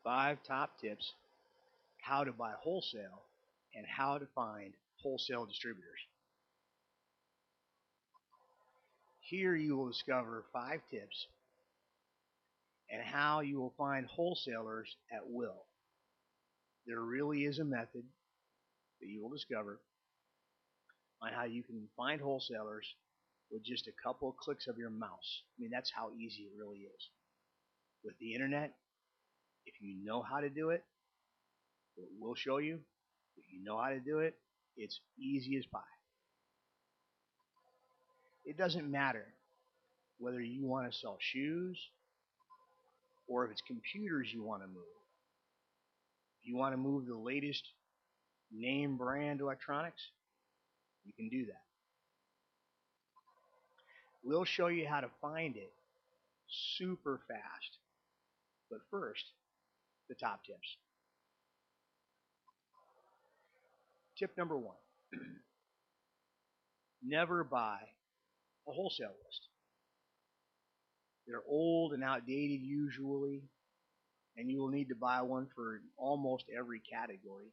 5 top tips how to buy wholesale and how to find wholesale distributors. Here you will discover 5 tips and how you will find wholesalers at will. There really is a method that you will discover on how you can find wholesalers with just a couple of clicks of your mouse. I mean, that's how easy it really is. With the internet, if you know how to do it, we'll show you. If you know how to do it, it's easy as pie. It doesn't matter whether you want to sell shoes or if it's computers you want to move. If you want to move the latest name brand electronics, you can do that. We'll show you how to find it super fast. But first, the top tips. Tip number 1. Never buy a wholesale list. They're old and outdated usually, and you will need to buy one for almost every category.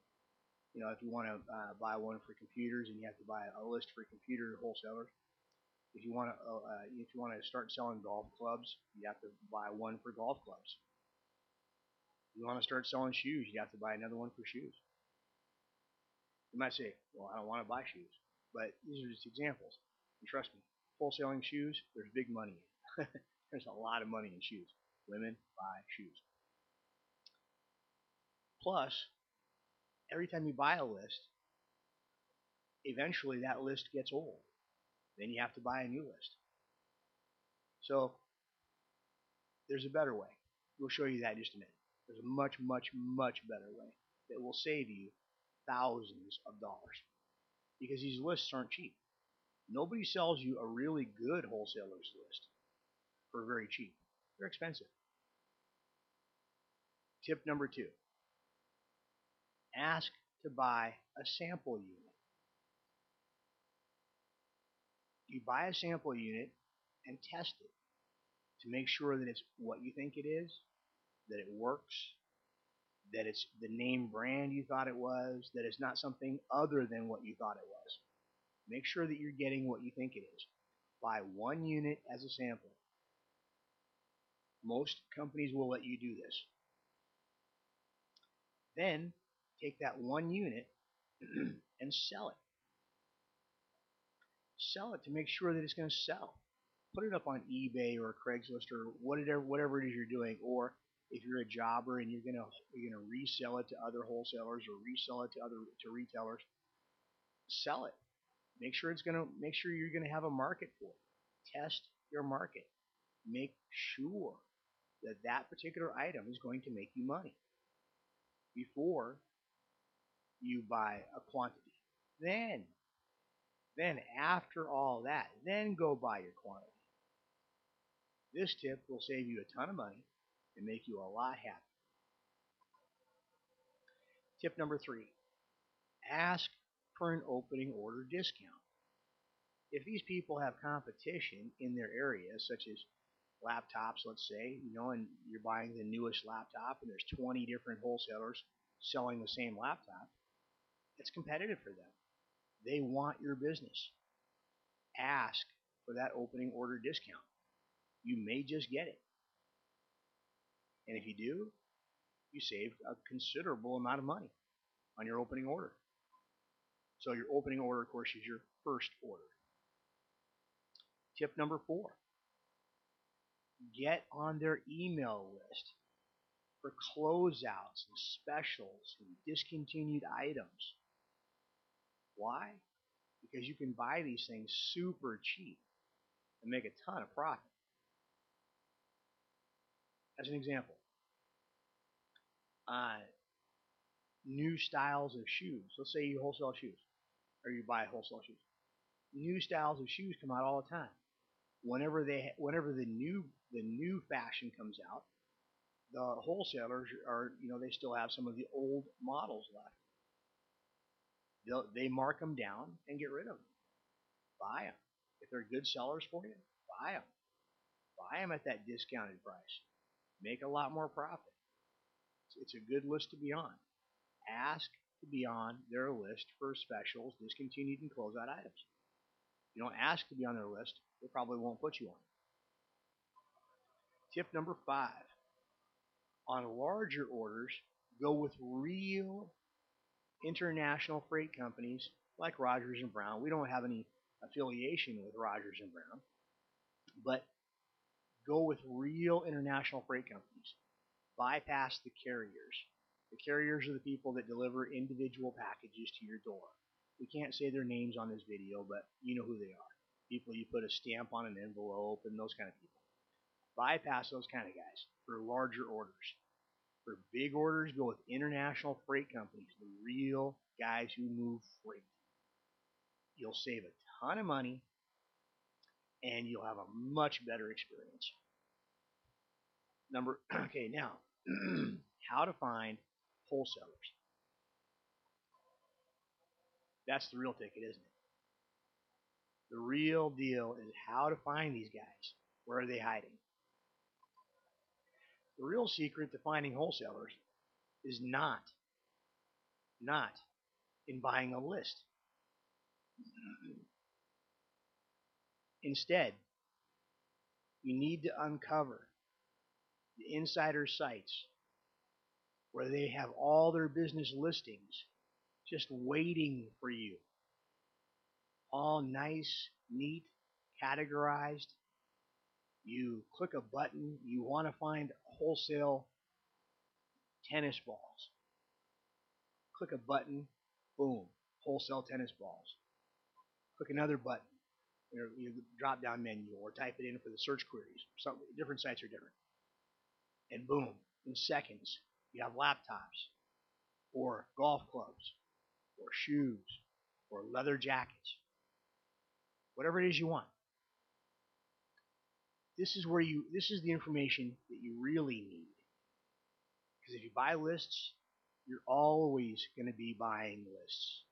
You know, if you want to buy one for computers, and you have to buy a list for computer wholesalers. If you want to start selling golf clubs, you have to buy one for golf clubs. If you want to start selling shoes, you have to buy another one for shoes. You might say, well, I don't want to buy shoes, but these are just examples. And trust me, wholesaling shoes, there's big money in. There's a lot of money in shoes. Women buy shoes. Plus, every time you buy a list, eventually that list gets old. Then you have to buy a new list. So there's a better way. We'll show you that in just a minute. There's a much, much, much better way that will save you thousands of dollars, because these lists aren't cheap. Nobody sells you a really good wholesaler's list for very cheap. They're expensive. Tip number 2. Ask to buy a sample unit. You buy a sample unit and test it to make sure that it's what you think it is, that it works, that it's the name brand you thought it was, that it's not something other than what you thought it was. Make sure that you're getting what you think it is. Buy one unit as a sample. Most companies will let you do this. Then take that one unit and sell it. Sell it to make sure that it's going to sell. Put it up on eBay or Craigslist or whatever it is you're doing. Or if you're a jobber and you're gonna resell it to other wholesalers or resell it to retailers, sell it. Make sure you're gonna have a market for it. Test your market. Make sure that that particular item is going to make you money before you buy a quantity. Then after all that, then go buy your quantity. This tip will save you a ton of money and make you a lot happier. Tip number 3. Ask for an opening order discount. If these people have competition in their area, such as laptops, let's say, and you're buying the newest laptop and there's 20 different wholesalers selling the same laptop, it's competitive for them. They want your business. Ask for that opening order discount. You may just get it. And if you do, you save a considerable amount of money on your opening order. So your opening order, of course, is your first order. Tip number 4. Get on their email list for closeouts and specials and discontinued items. Why? Because you can buy these things super cheap and make a ton of profit. As an example, new styles of shoes. Let's say you wholesale shoes, or you buy wholesale shoes. New styles of shoes come out all the time. Whenever the new fashion comes out, the wholesalers they still have some of the old models left. They mark them down and get rid of them. Buy them. If they're good sellers for you, buy them. Buy them at that discounted price. Make a lot more profit. It's a good list to be on. Ask to be on their list for specials, discontinued, and closeout items. If you don't ask to be on their list, they probably won't put you on. Tip number 5. On larger orders, go with real international freight companies like Rogers and Brown. We don't have any affiliation with Rogers and Brown, but go with real international freight companies. Bypass the carriers. The carriers are the people that deliver individual packages to your door. We can't say their names on this video, but you know who they are. People you put a stamp on an envelope and those kind of people. Bypass those kind of guys for larger orders. For big orders, go with international freight companies, the real guys who move freight. You'll save a ton of money and you'll have a much better experience. Okay, now, how to find wholesalers. That's the real ticket, isn't it? The real deal is how to find these guys. Where are they hiding? The real secret to finding wholesalers is not in buying a list. Instead, you need to uncover the insider sites where they have all their business listings just waiting for you. All nice, neat, categorized. You click a button, you want to find wholesale tennis balls. Click a button, boom, wholesale tennis balls. Click another button, you drop down menu, or type it in for the search queries. Different sites are different. And boom, in seconds, you have laptops, or golf clubs, or shoes, or leather jackets. Whatever it is you want. This is the information that you really need. Because if you buy lists, you're always going to be buying lists.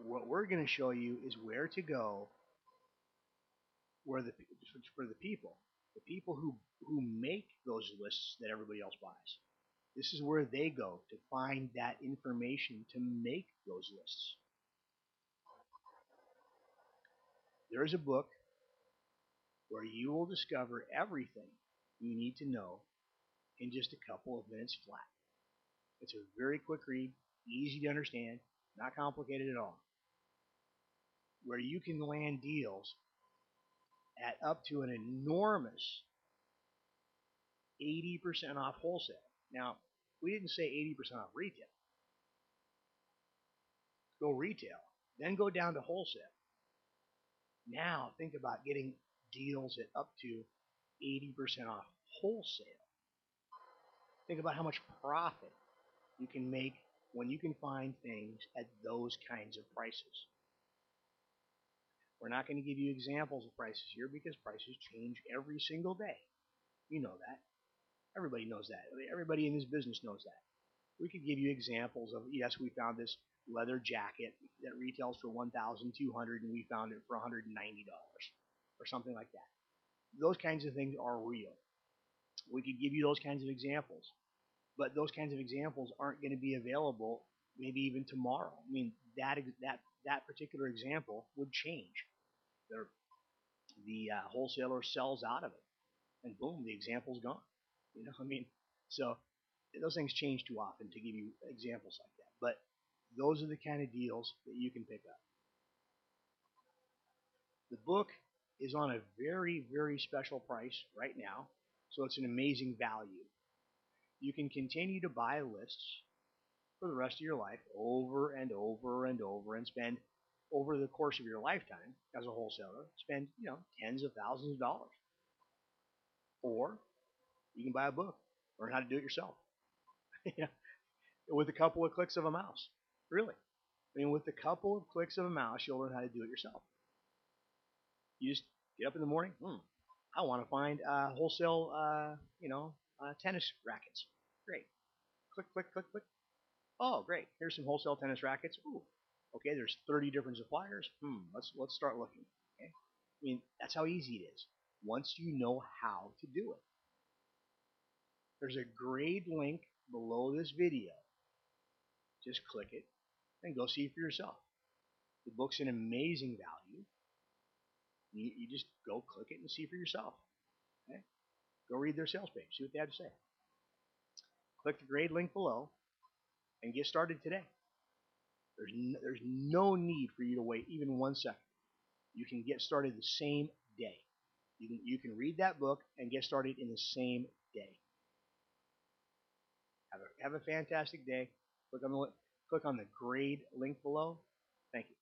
What we're going to show you is where to go for the people who make those lists that everybody else buys. This is where they go to find that information to make those lists. There is a book where you will discover everything you need to know in just a couple of minutes flat. It's a very quick read, easy to understand, not complicated at all, where you can land deals at up to an enormous 80% off wholesale. Now, we didn't say 80% off retail. Go retail, then go down to wholesale. Now, think about getting deals at up to 80% off wholesale. Think about how much profit you can make when you can find things at those kinds of prices. We're not going to give you examples of prices here because prices change every single day. You know that. Everybody knows that. Everybody in this business knows that. We could give you examples of, yes, we found this leather jacket that retails for $1,200 and we found it for $190 or something like that. Those kinds of things are real. We could give you those kinds of examples, but those kinds of examples aren't going to be available maybe even tomorrow. I mean, that particular example would change. The wholesaler sells out of it, and boom, the example's gone. You know, I mean, so those things change too often to give you examples like that. But those are the kind of deals that you can pick up. The book is on a very, very special price right now, so it's an amazing value. You can continue to buy lists for the rest of your life over and over and over and spend over the course of your lifetime as a wholesaler, spend, tens of thousands of dollars. Or you can buy a book, learn how to do it yourself. With a couple of clicks of a mouse. Really. I mean, with a couple of clicks of a mouse, you'll learn how to do it yourself. You just get up in the morning, I want to find wholesale, tennis rackets. Great. Click, click, click, click. Oh, great. Here's some wholesale tennis rackets. Ooh. Okay, there's 30 different suppliers. Let's start looking. Okay. I mean, that's how easy it is once you know how to do it. There's a grade link below this video. Just click it and go see for yourself. The book's an amazing value. You just go click it and see for yourself. Okay? Go read their sales page. See what they have to say. Click the grade link below and get started today. There's no need for you to wait even 1 second. You can get started the same day. You can read that book and get started in the same day. Have a fantastic day. Click on the grade link below. Thank you.